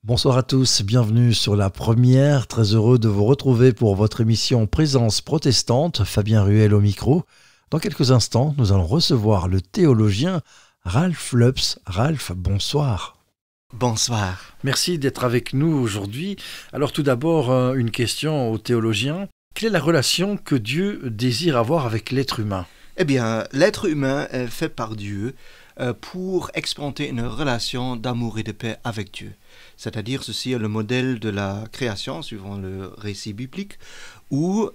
Bonsoir à tous, bienvenue sur la première. Très heureux de vous retrouver pour votre émission Présence protestante. Fabien Ruel au micro. Dans quelques instants, nous allons recevoir le théologien Ralph Lups. Ralph, bonsoir. Bonsoir. Merci d'être avec nous aujourd'hui. Alors tout d'abord, une question au théologien. Quelle est la relation que Dieu désire avoir avec l'être humain ? Eh bien, l'être humain est fait par Dieu pour expérimenter une relation d'amour et de paix avec Dieu. C'est-à-dire, ceci est le modèle de la création, suivant le récit biblique, où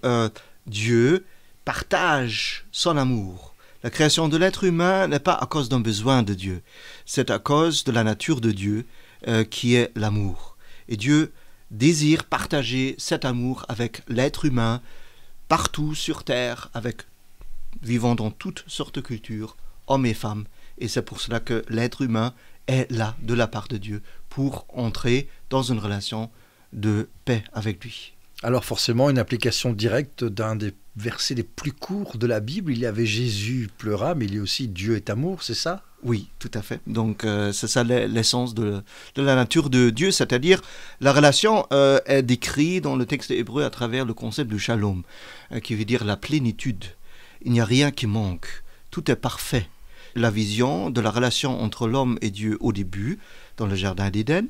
Dieu partage son amour. La création de l'être humain n'est pas à cause d'un besoin de Dieu, c'est à cause de la nature de Dieu qui est l'amour. Et Dieu désire partager cet amour avec l'être humain partout sur terre, vivant dans toutes sortes de cultures, hommes et femmes. Et c'est pour cela que l'être humain est là de la part de Dieu pour entrer dans une relation de paix avec lui. Alors forcément, une application directe d'un des versets les plus courts de la Bible, il y avait Jésus pleura, mais il y a aussi Dieu est amour, c'est ça ? Oui, tout à fait. Donc c'est ça l'essence de la nature de Dieu, c'est-à-dire la relation est décrite dans le texte hébreu à travers le concept de shalom, qui veut dire la plénitude. Il n'y a rien qui manque, tout est parfait. La vision de la relation entre l'homme et Dieu au début, dans le jardin d'Éden,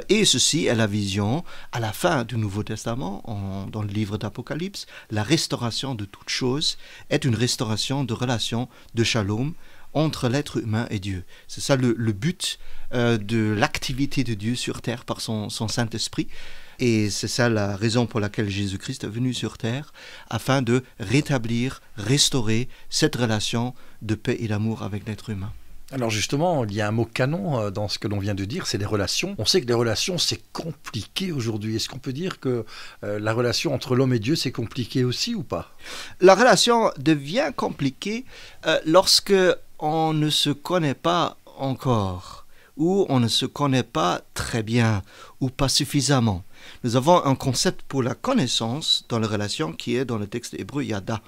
et ceci est la vision à la fin du Nouveau Testament, dans le livre d'Apocalypse. La restauration de toutes choses est une restauration de relation de shalom entre l'être humain et Dieu. C'est ça le but de l'activité de Dieu sur terre par son Saint-Esprit. Et c'est ça la raison pour laquelle Jésus-Christ est venu sur terre, afin de rétablir, restaurer cette relation de paix et d'amour avec l'être humain. Alors justement, il y a un mot canon dans ce que l'on vient de dire, c'est les relations. On sait que les relations, c'est compliqué aujourd'hui. Est-ce qu'on peut dire que la relation entre l'homme et Dieu, c'est compliqué aussi ou pas ? La relation devient compliquée lorsque on ne se connaît pas encore, ou on ne se connaît pas très bien, ou pas suffisamment. Nous avons un concept pour la connaissance dans la relation qui est dans le texte hébreu yada,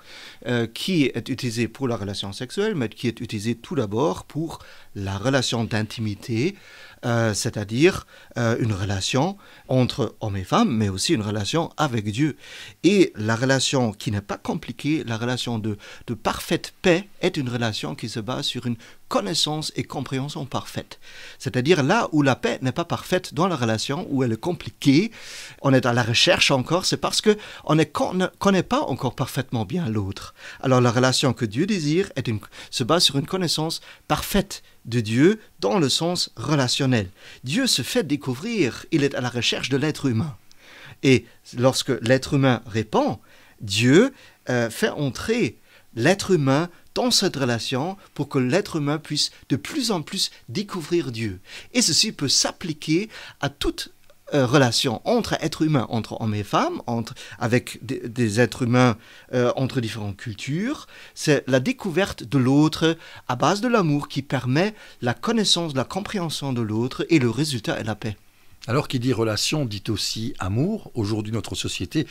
qui est utilisé pour la relation sexuelle, mais qui est utilisé tout d'abord pour la relation d'intimité, c'est-à-dire une relation entre hommes et femmes, mais aussi une relation avec Dieu. Et la relation qui n'est pas compliquée, la relation de parfaite paix, est une relation qui se base sur une connaissance et compréhension parfaite. C'est-à-dire là où la paix n'est pas parfaite dans la relation, où elle est compliquée, on est à la recherche encore, c'est parce qu'on ne connaît pas encore parfaitement bien l'autre. Alors la relation que Dieu désire se base sur une connaissance parfaite de Dieu dans le sens relationnel. Dieu se fait découvrir, il est à la recherche de l'être humain. Et lorsque l'être humain répond, Dieu fait entrer l'être humain dans cette relation pour que l'être humain puisse de plus en plus découvrir Dieu. Et ceci peut s'appliquer à toute relation entre êtres humains, entre hommes et femmes, avec des êtres humains entre différentes cultures. C'est la découverte de l'autre à base de l'amour qui permet la connaissance, la compréhension de l'autre, et le résultat est la paix. Alors qui dit relation dit aussi amour. Aujourd'hui, notre société,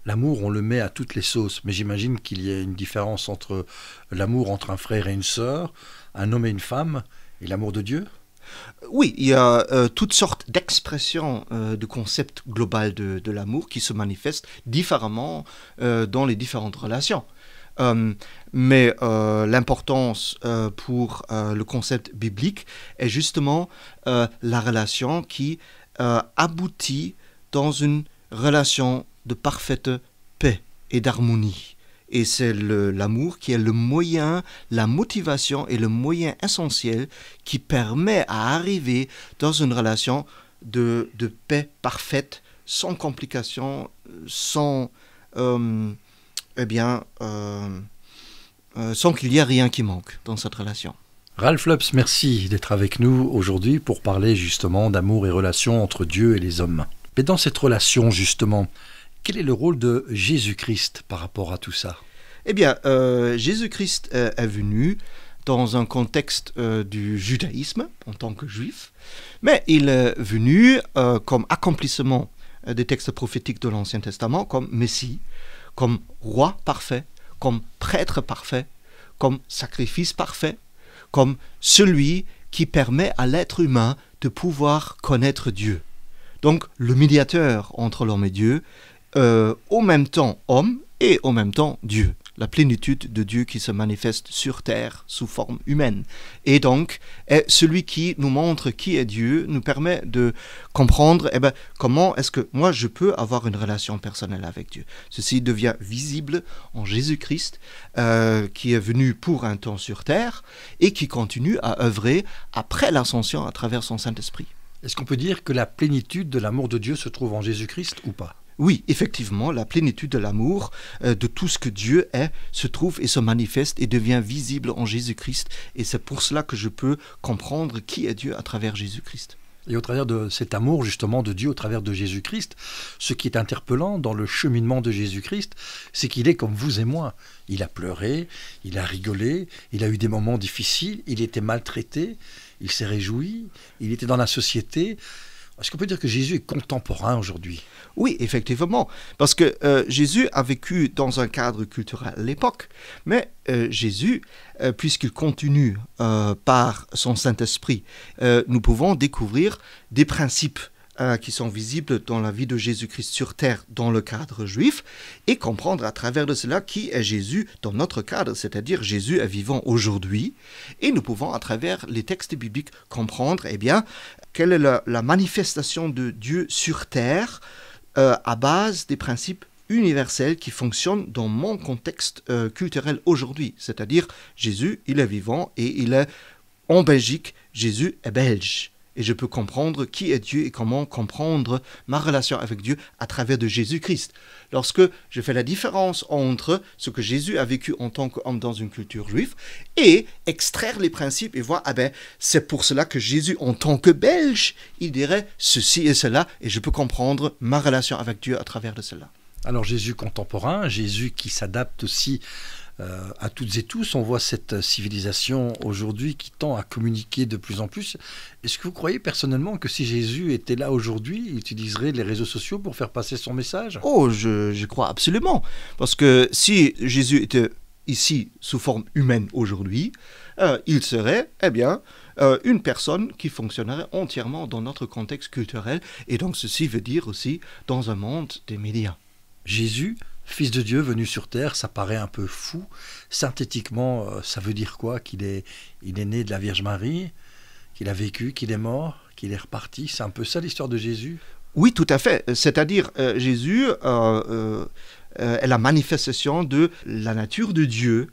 l'amour, on le met à toutes les sauces. Mais j'imagine qu'il y a une différence entre l'amour entre un frère et une sœur, un homme et une femme, et l'amour de Dieu. Oui, il y a toutes sortes d'expressions du concept global de l'amour qui se manifestent différemment dans les différentes relations. Mais l'importance pour le concept biblique est justement la relation qui aboutit dans une relation de parfaite paix et d'harmonie. Et c'est l'amour qui est le moyen, la motivation et le moyen essentiel qui permet à arriver dans une relation de paix parfaite, sans complications, sans qu'il y ait rien qui manque dans cette relation. Ralph Lups, merci d'être avec nous aujourd'hui pour parler justement d'amour et relation entre Dieu et les hommes. Mais dans cette relation justement, quel est le rôle de Jésus-Christ par rapport à tout ça ? Eh bien, Jésus-Christ est venu dans un contexte du judaïsme en tant que juif, mais il est venu comme accomplissement des textes prophétiques de l'Ancien Testament, comme Messie, comme roi parfait, comme prêtre parfait, comme sacrifice parfait, comme celui qui permet à l'être humain de pouvoir connaître Dieu. Donc le médiateur entre l'homme et Dieu, au même temps homme et au même temps Dieu. La plénitude de Dieu qui se manifeste sur terre sous forme humaine. Et donc, est celui qui nous montre qui est Dieu, nous permet de comprendre comment est-ce que moi je peux avoir une relation personnelle avec Dieu. Ceci devient visible en Jésus-Christ, qui est venu pour un temps sur terre et qui continue à œuvrer après l'ascension à travers son Saint-Esprit. Est-ce qu'on peut dire que la plénitude de l'amour de Dieu se trouve en Jésus-Christ ou pas ? Oui, effectivement, la plénitude de l'amour, de tout ce que Dieu est, se trouve et se manifeste et devient visible en Jésus-Christ. Et c'est pour cela que je peux comprendre qui est Dieu à travers Jésus-Christ. Et au travers de cet amour justement de Dieu, au travers de Jésus-Christ, ce qui est interpellant dans le cheminement de Jésus-Christ, c'est qu'il est comme vous et moi. Il a pleuré, il a rigolé, il a eu des moments difficiles, il était maltraité, il s'est réjoui, il était dans la société. Est-ce qu'on peut dire que Jésus est contemporain aujourd'hui ? Oui, effectivement, parce que Jésus a vécu dans un cadre culturel à l'époque, mais Jésus, puisqu'il continue par son Saint-Esprit, nous pouvons découvrir des principes qui sont visibles dans la vie de Jésus-Christ sur terre dans le cadre juif et comprendre à travers de cela qui est Jésus dans notre cadre, c'est-à-dire Jésus est vivant aujourd'hui et nous pouvons à travers les textes bibliques comprendre quelle est la manifestation de Dieu sur terre à base des principes universels qui fonctionnent dans mon contexte culturel aujourd'hui, c'est-à-dire Jésus, il est vivant et il est en Belgique, Jésus est belge. Et je peux comprendre qui est Dieu et comment comprendre ma relation avec Dieu à travers de Jésus-Christ. Lorsque je fais la différence entre ce que Jésus a vécu en tant qu'homme dans une culture juive et extraire les principes et voir, c'est pour cela que Jésus en tant que Belge, il dirait ceci et cela et je peux comprendre ma relation avec Dieu à travers de cela. Alors Jésus contemporain, Jésus qui s'adapte aussi à toutes et tous, on voit cette civilisation aujourd'hui qui tend à communiquer de plus en plus. Est-ce que vous croyez personnellement que si Jésus était là aujourd'hui, il utiliserait les réseaux sociaux pour faire passer son message ? Oh, je crois absolument. Parce que si Jésus était ici sous forme humaine aujourd'hui, il serait, une personne qui fonctionnerait entièrement dans notre contexte culturel. Et donc ceci veut dire aussi dans un monde des médias. Jésus, Fils de Dieu venu sur terre, ça paraît un peu fou. Synthétiquement, ça veut dire quoi ? Qu'il est né de la Vierge Marie, qu'il a vécu, qu'il est mort, qu'il est reparti. C'est un peu ça l'histoire de Jésus ? Oui, tout à fait. C'est-à-dire, Jésus est la manifestation de la nature de Dieu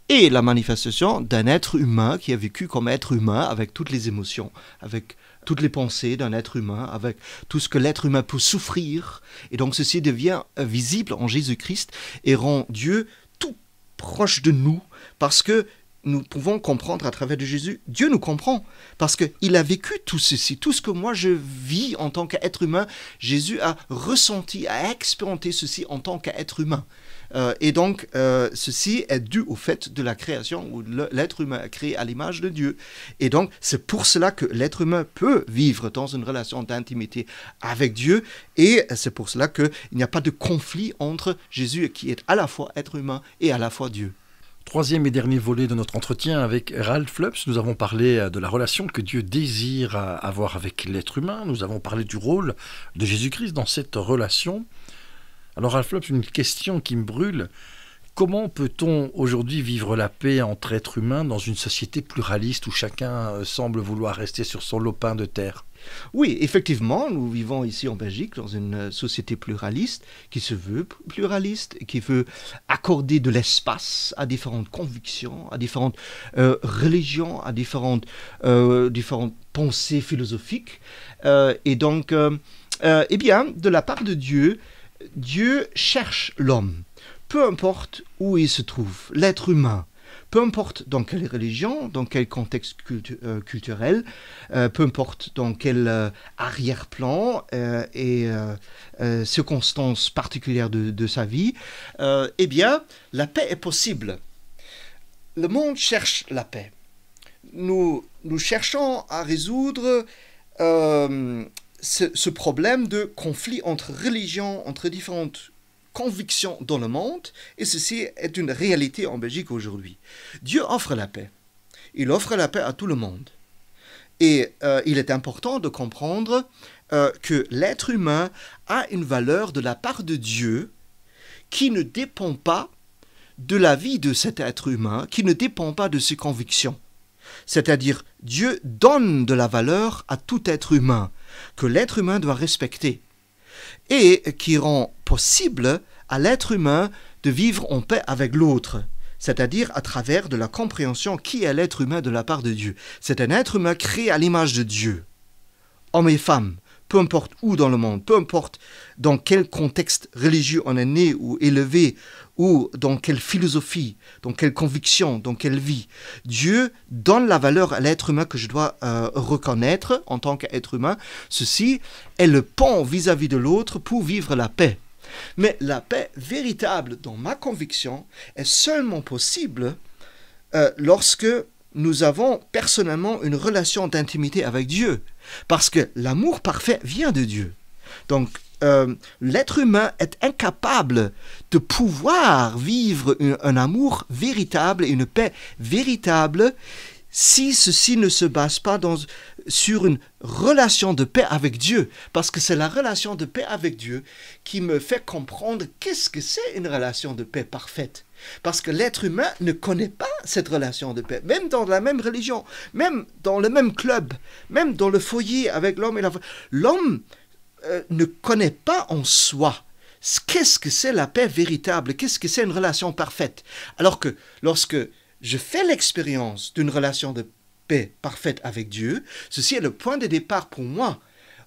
et la manifestation d'un être humain qui a vécu comme être humain avec toutes les émotions, avec toutes les pensées d'un être humain, avec tout ce que l'être humain peut souffrir. Et donc ceci devient visible en Jésus-Christ et rend Dieu tout proche de nous parce que nous pouvons comprendre à travers de Jésus, Dieu nous comprend parce qu'il a vécu tout ceci, tout ce que moi je vis en tant qu'être humain, Jésus a ressenti, a expérimenté ceci en tant qu'être humain. Et donc, ceci est dû au fait de la création où l'être humain est créé à l'image de Dieu. Et donc, c'est pour cela que l'être humain peut vivre dans une relation d'intimité avec Dieu. Et c'est pour cela qu'il n'y a pas de conflit entre Jésus qui est à la fois être humain et à la fois Dieu. Troisième et dernier volet de notre entretien avec Ralph Lupps, nous avons parlé de la relation que Dieu désire avoir avec l'être humain. Nous avons parlé du rôle de Jésus-Christ dans cette relation. Alors Ralph Lupps, une question qui me brûle. Comment peut-on aujourd'hui vivre la paix entre êtres humains dans une société pluraliste où chacun semble vouloir rester sur son lopin de terre ? Oui, effectivement, nous vivons ici en Belgique dans une société pluraliste qui se veut pluraliste, qui veut accorder de l'espace à différentes convictions, à différentes religions, à différentes pensées philosophiques. Et donc, de la part de Dieu, Dieu cherche l'homme, peu importe où il se trouve, l'être humain, peu importe dans quelle religion, dans quel contexte culturel, peu importe dans quel arrière-plan et circonstances particulières de sa vie, la paix est possible. Le monde cherche la paix. Nous cherchons à résoudre ce problème de conflit entre religions, entre différentes convictions dans le monde, et ceci est une réalité en Belgique aujourd'hui. Dieu offre la paix. Il offre la paix à tout le monde. Et il est important de comprendre que l'être humain a une valeur de la part de Dieu qui ne dépend pas de la vie de cet être humain, qui ne dépend pas de ses convictions. C'est-à-dire, Dieu donne de la valeur à tout être humain, que l'être humain doit respecter, et qui rend possible à l'être humain de vivre en paix avec l'autre, c'est-à-dire à travers de la compréhension qui est l'être humain de la part de Dieu. C'est un être humain créé à l'image de Dieu, hommes et femmes, peu importe où dans le monde, peu importe dans quel contexte religieux on est né ou élevé, ou dans quelle philosophie, dans quelle conviction, dans quelle vie. Dieu donne la valeur à l'être humain que je dois reconnaître en tant qu'être humain. Ceci est le pont vis-à-vis de l'autre pour vivre la paix. Mais la paix véritable, dans ma conviction, est seulement possible lorsque nous avons personnellement une relation d'intimité avec Dieu. Parce que l'amour parfait vient de Dieu. Donc, l'être humain est incapable de pouvoir vivre un amour véritable et une paix véritable si ceci ne se base pas sur une relation de paix avec Dieu. Parce que c'est la relation de paix avec Dieu qui me fait comprendre qu'est-ce que c'est une relation de paix parfaite. Parce que l'être humain ne connaît pas cette relation de paix, même dans la même religion, même dans le même club, même dans le foyer avec l'homme et la femme. L'homme ne connaît pas en soi qu'est-ce que c'est la paix véritable, qu'est-ce que c'est une relation parfaite. Alors que lorsque je fais l'expérience d'une relation de paix parfaite avec Dieu, ceci est le point de départ pour moi,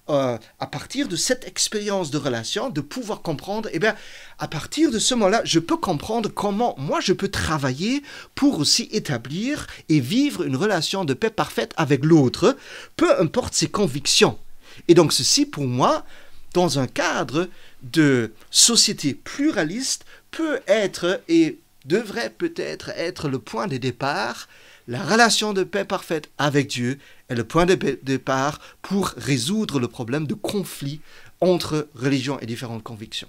à partir de cette expérience de relation, de pouvoir comprendre, eh bien, à partir de ce moment-là, je peux comprendre comment moi je peux travailler pour aussi établir et vivre une relation de paix parfaite avec l'autre, peu importe ses convictions. Et donc ceci, pour moi, dans un cadre de société pluraliste, peut être et devrait peut-être être le point de départ. La relation de paix parfaite avec Dieu est le point de départ pour résoudre le problème de conflit entre religions et différentes convictions.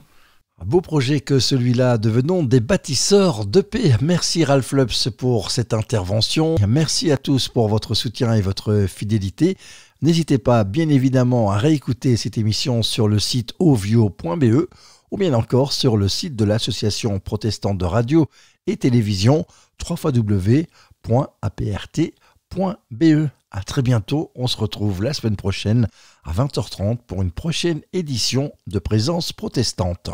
Un beau projet que celui-là, devenons des bâtisseurs de paix. Merci Ralph Lupps pour cette intervention. Merci à tous pour votre soutien et votre fidélité. N'hésitez pas bien évidemment à réécouter cette émission sur le site ovio.be ou bien encore sur le site de l'Association protestante de radio et télévision www.aprt.be. À très bientôt, on se retrouve la semaine prochaine à 20h30 pour une prochaine édition de Présence protestante.